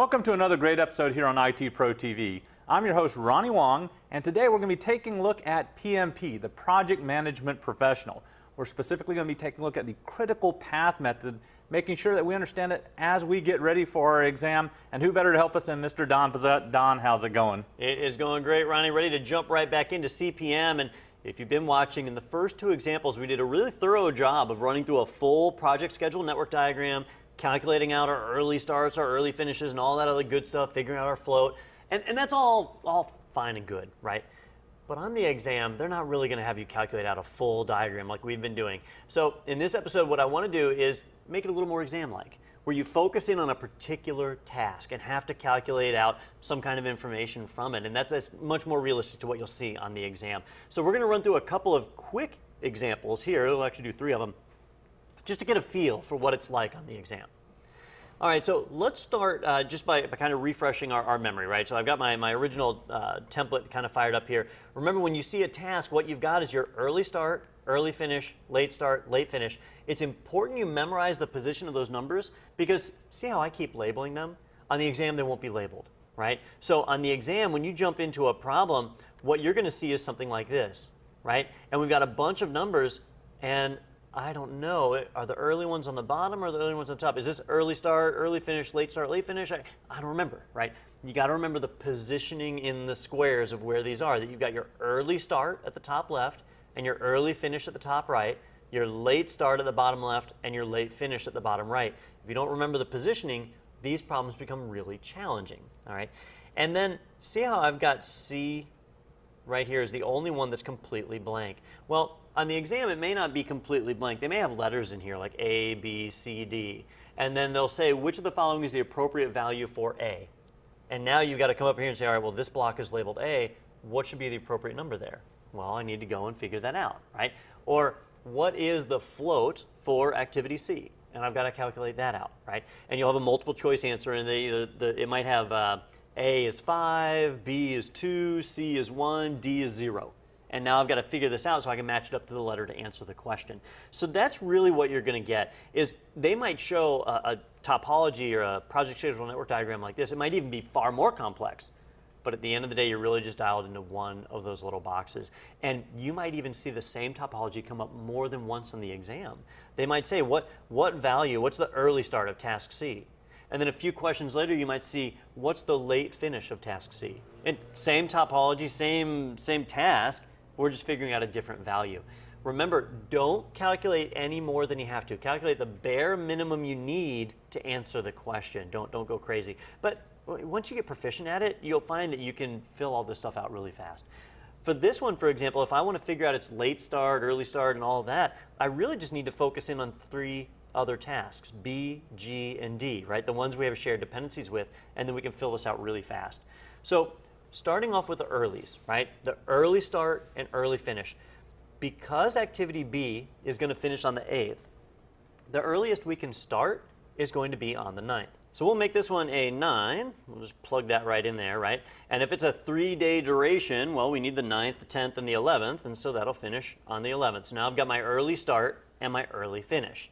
Welcome to another great episode here on IT Pro TV. I'm your host, Ronnie Wong, and today we're going to be taking a look at PMP, the Project Management Professional. We're specifically going to be taking a look at the critical path method, making sure that we understand it as we get ready for our exam. And who better to help us than Mr. Don Pizzette. Don, how's it going? It is going great, Ronnie. Ready to jump right back into CPM. And if you've been watching, in the first two examples, we did a really thorough job of running through a full project schedule network diagram, calculating out our early starts, our early finishes, and all that other good stuff, figuring out our float. And that's all fine and good, right? But on the exam, they're not really going to have you calculate out a full diagram like we've been doing. So in this episode, what I want to do is make it a little more exam-like, where you focus in on a particular task and have to calculate out some kind of information from it. And that's much more realistic to what you'll see on the exam. So we're going to run through a couple of quick examples here. We'll actually do 3 of them, just to get a feel for what it's like on the exam. All right, so let's start just by kind of refreshing our memory, right? So I've got my original template kind of fired up here. Remember, when you see a task, what you've got is your early start, early finish, late start, late finish. It's important you memorize the position of those numbers, because see how I keep labeling them? On the exam, they won't be labeled, right? So on the exam, when you jump into a problem, what you're going to see is something like this, right? And we've got a bunch of numbers, and I don't know, are the early ones on the bottom or the early ones on top? Is this early start, early finish, late start, late finish? I don't remember, right? You got to remember the positioning in the squares of where these are, that you've got your early start at the top left and your early finish at the top right, your late start at the bottom left and your late finish at the bottom right. If you don't remember the positioning, these problems become really challenging, all right? And then see how I've got C right here is the only one that's completely blank. Well, on the exam, it may not be completely blank. They may have letters in here like A, B, C, D. And then they'll say, which of the following is the appropriate value for A? And now you've got to come up here and say, all right, well, this block is labeled A. What should be the appropriate number there? Well, I need to go and figure that out, right? Or what is the float for activity C? And I've got to calculate that out, right? And you'll have a multiple choice answer, and it might have A is 5, B is 2, C is 1, D is 0. And now I've got to figure this out so I can match it up to the letter to answer the question. So that's really what you're going to get, is they might show a topology or a project schedule network diagram like this. It might even be far more complex. But at the end of the day, you're really just dialed into one of those little boxes. And you might even see the same topology come up more than once on the exam. They might say, what value, what's the early start of task C? And then a few questions later, you might see, what's the late finish of task C? And same topology, same task, we're just figuring out a different value. Remember, don't calculate any more than you have to. Calculate the bare minimum you need to answer the question. Don't go crazy. But once you get proficient at it, you'll find that you can fill all this stuff out really fast. For this one, for example, if I want to figure out its late start, early start, and all of that, I really just need to focus in on 3 other tasks, B, G, and D, right? The ones we have shared dependencies with, and then we can fill this out really fast. So starting off with the earlies, right? The early start and early finish. Because activity B is going to finish on the 8th, the earliest we can start is going to be on the 9th. So we'll make this one a 9. We'll just plug that right in there, right? And if it's a 3-day duration, well, we need the 9th, the 10th, and the 11th, and so that'll finish on the 11th. So now I've got my early start and my early finish.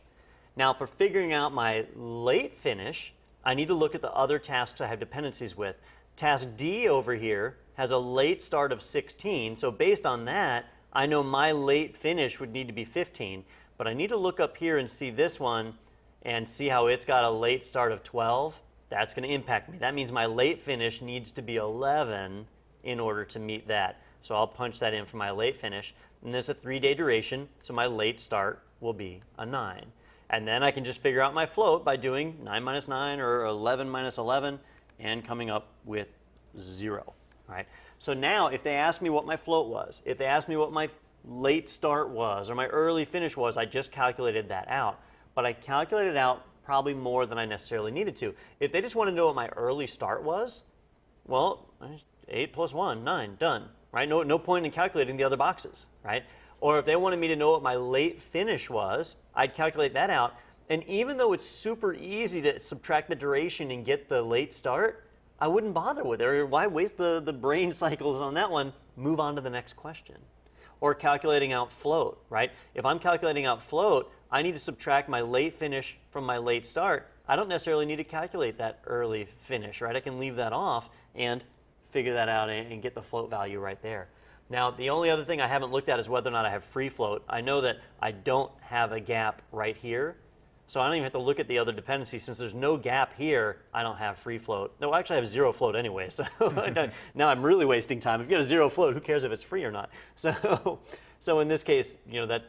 Now for figuring out my late finish, I need to look at the other tasks I have dependencies with. Task D over here has a late start of 16, so based on that, I know my late finish would need to be 15, but I need to look up here and see this one and see how it's got a late start of 12. That's going to impact me. That means my late finish needs to be 11 in order to meet that. So I'll punch that in for my late finish, and there's a 3-day duration, so my late start will be a 9. And then I can just figure out my float by doing 9 minus 9 or 11 minus 11, and coming up with 0, right? So now if they ask me what my float was, if they ask me what my late start was or my early finish was, I just calculated that out. But I calculated out probably more than I necessarily needed to. If they just want to know what my early start was, well, 8 plus 1, 9, done, right? No point in calculating the other boxes, right? Or if they wanted me to know what my late finish was, I'd calculate that out. And even though it's super easy to subtract the duration and get the late start, I wouldn't bother with it. Why waste the brain cycles on that one? Move on to the next question. Or calculating out float, right? If I'm calculating out float, I need to subtract my late finish from my late start. I don't necessarily need to calculate that early finish, right? I can leave that off and figure that out and get the float value right there. Now, the only other thing I haven't looked at is whether or not I have free float. I know that I don't have a gap right here, so I don't even have to look at the other dependencies. Since there's no gap here, I don't have free float. No, actually I have zero float anyway, so now I'm really wasting time. If you have zero float, who cares if it's free or not? So in this case,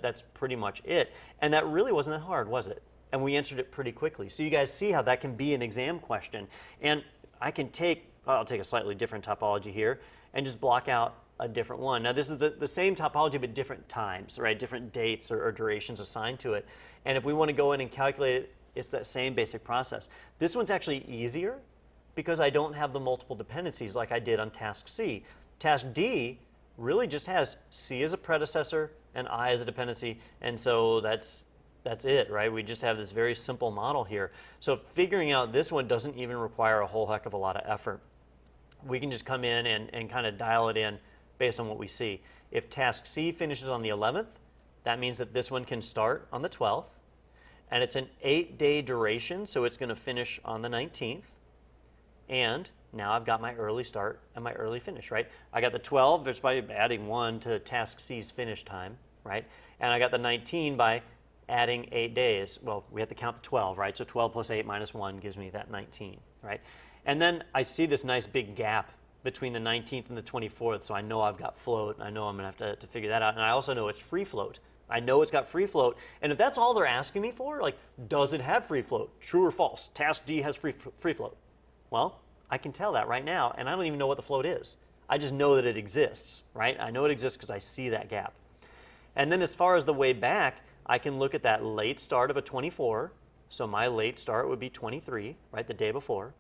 that's pretty much it. And that really wasn't that hard, was it? And we answered it pretty quickly. So you guys see how that can be an exam question. And I'll take a slightly different topology here and just block out a different one. Now this is the same topology but different times, right? Different dates or durations assigned to it. And if we want to go in and calculate it, it's that same basic process. This one's actually easier because I don't have the multiple dependencies like I did on task C. Task D really just has C as a predecessor and I as a dependency, and so that's it, right? We just have this very simple model here. So figuring out this one doesn't even require a whole heck of a lot of effort. We can just come in and kind of dial it in based on what we see. If task C finishes on the 11th, that means that this one can start on the 12th, and it's an 8-day duration, so it's going to finish on the 19th. And now I've got my early start and my early finish, right? I got the 12 just by adding 1 to task C's finish time, right? And I got the 19 by adding 8 days. Well, we have to count the 12, right? So 12 plus 8 minus 1 gives me that 19, right? And then I see this nice big gap between the 19th and the 24th, so I know I've got float, and I know I'm going to have to figure that out. And I also know it's free float. I know it's got free float, and if that's all they're asking me for, like, does it have free float? True or false? Task D has free float. Well, I can tell that right now, and I don't even know what the float is. I just know that it exists, right? I know it exists because I see that gap. And then as far as the way back, I can look at that late start of a 24, so my late start would be 23, right, the day before.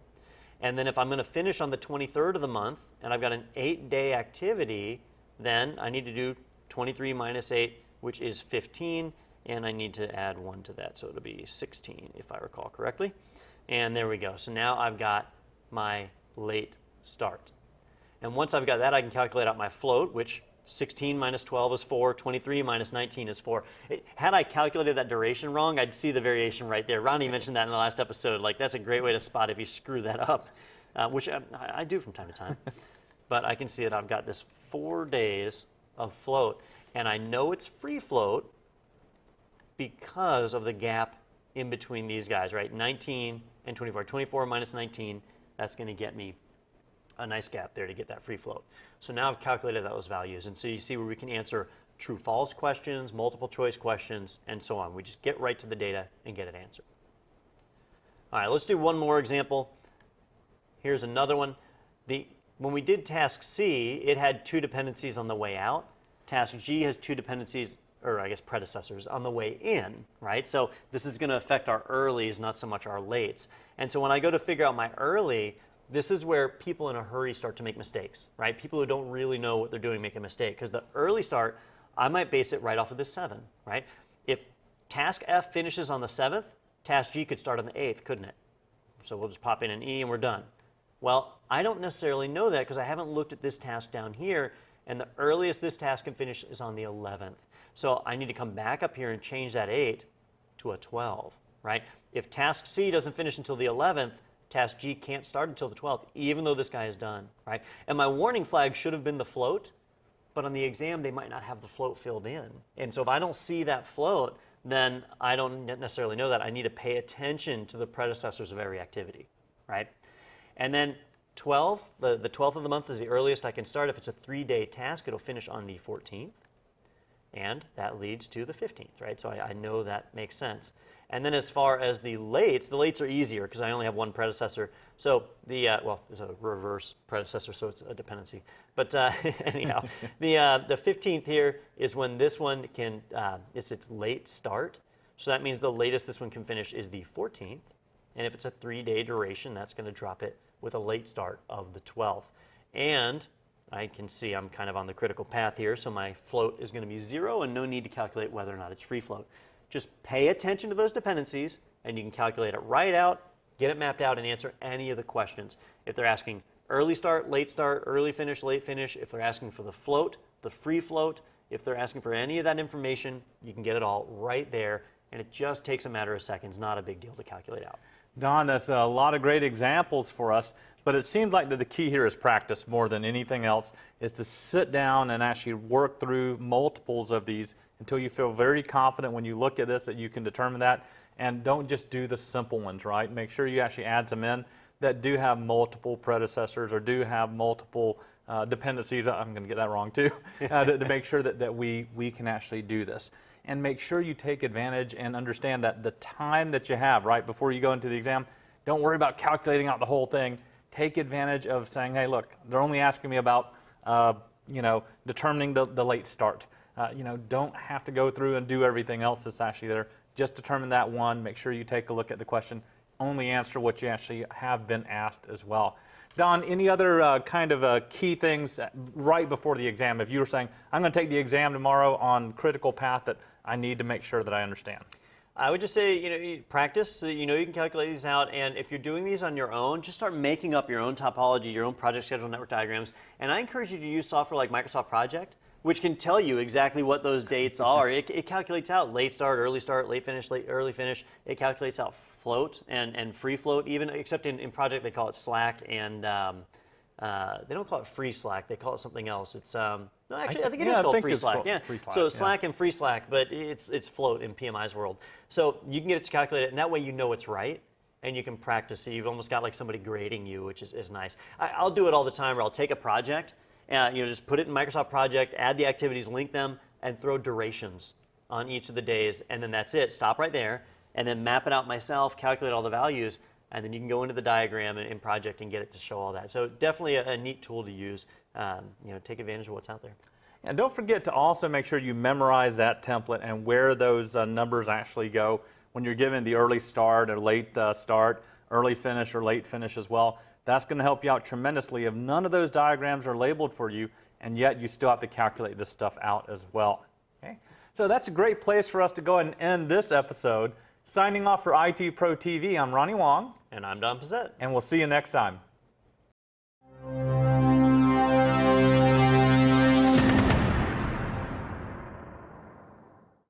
And then if I'm going to finish on the 23rd of the month, and I've got an 8-day activity, then I need to do 23 minus 8, which is 15, and I need to add 1 to that, so it'll be 16 if I recall correctly. And there we go. So now I've got my late start. And once I've got that, I can calculate out my float, which 16 minus 12 is 4, 23 minus 19 is 4. Had I calculated that duration wrong, I'd see the variation right there. Ronnie mentioned that in the last episode. Like, that's a great way to spot if you screw that up, which I do from time to time. But I can see that I've got this 4 days of float, and I know it's free float because of the gap in between these guys, right? 19 and 24. 24 minus 19, that's going to get me a nice gap there to get that free float. So now I've calculated those values, and so you see where we can answer true-false questions, multiple choice questions, and so on. We just get right to the data and get it answered. All right, let's do one more example. Here's another one. When we did task C, it had 2 dependencies on the way out. Task G has 2 dependencies, or I guess predecessors, on the way in, right? So this is going to affect our earlies, not so much our lates. And so when I go to figure out my early, this is where people in a hurry start to make mistakes, right? People who don't really know what they're doing make a mistake, because the early start, I might base it right off of this 7, right? If task F finishes on the 7th, task G could start on the 8th, couldn't it? So we'll just pop in an E and we're done. Well, I don't necessarily know that because I haven't looked at this task down here, and the earliest this task can finish is on the 11th. So I need to come back up here and change that 8 to a 12, right? If task C doesn't finish until the 11th, task G can't start until the 12th, even though this guy is done, right? And my warning flag should have been the float, but on the exam, they might not have the float filled in. And so if I don't see that float, then I don't necessarily know that. I need to pay attention to the predecessors of every activity, right? And then 12, the 12th of the month is the earliest I can start. If it's a 3-day task, it'll finish on the 14th. And that leads to the 15th, right? So I know that makes sense. And then as far as the lates are easier because I only have one predecessor. So well, there's a reverse predecessor, so it's a dependency. But anyhow, the 15th here is when this one can, it's its late start. So that means the latest this one can finish is the 14th. And if it's a 3-day duration, that's going to drop it with a late start of the 12th. And I can see I'm kind of on the critical path here, so my float is going to be 0 and no need to calculate whether or not it's free float. Just pay attention to those dependencies and you can calculate it right out, get it mapped out, and answer any of the questions. If they're asking early start, early finish, late finish, if they're asking for the float, the free float, if they're asking for any of that information, you can get it all right there, and it just takes a matter of seconds, not a big deal to calculate out. Don, that's a lot of great examples for us, but it seems like that the key here is practice more than anything else, is to sit down and actually work through multiples of these until you feel very confident when you look at this that you can determine that. And don't just do the simple ones, right? Make sure you actually add some in that do have multiple predecessors or do have multiple dependencies. I'm going to get that wrong too, to make sure that we can actually do this. And make sure you take advantage and understand that the time that you have right before you go into the exam, don't worry about calculating out the whole thing. Take advantage of saying, hey, look, they're only asking me about determining the late start. Don't have to go through and do everything else that's actually there. Just determine that one. Make sure you take a look at the question. Only answer what you actually have been asked as well. Don, any other key things right before the exam? If you were saying, I'm going to take the exam tomorrow on critical path that I need to make sure that I understand. I would just say, practice. So you can calculate these out, and if you're doing these on your own, just start making up your own topology, your own project schedule network diagrams. And I encourage you to use software like Microsoft Project, which can tell you exactly what those dates are. It calculates out late start, late finish, early finish. It calculates out float and free float even, except in Project they call it Slack, and they don't call it free Slack, they call it something else. It's no, actually, I think it is called free Slack. Yeah. Free Slack, so Slack and free Slack, but it's float in PMI's world. So you can get it to calculate it, and that way you know it's right, and you can practice it. You've almost got like somebody grading you, which is nice. I'll do it all the time, where I'll take a project, just put it in Microsoft Project, add the activities, link them, and throw durations on each of the days, and then that's it. Stop right there, and then map it out myself, calculate all the values, and then you can go into the diagram in Project and get it to show all that. So definitely a neat tool to use. Take advantage of what's out there. And don't forget to also make sure you memorize that template and where those numbers actually go when you're given the early start or late start, early finish or late finish as well. That's going to help you out tremendously if none of those diagrams are labeled for you, and yet you still have to calculate this stuff out as well. Okay? So that's a great place for us to go and end this episode. Signing off for IT Pro TV, I'm Ronnie Wong. And I'm Don Pizzette. And we'll see you next time.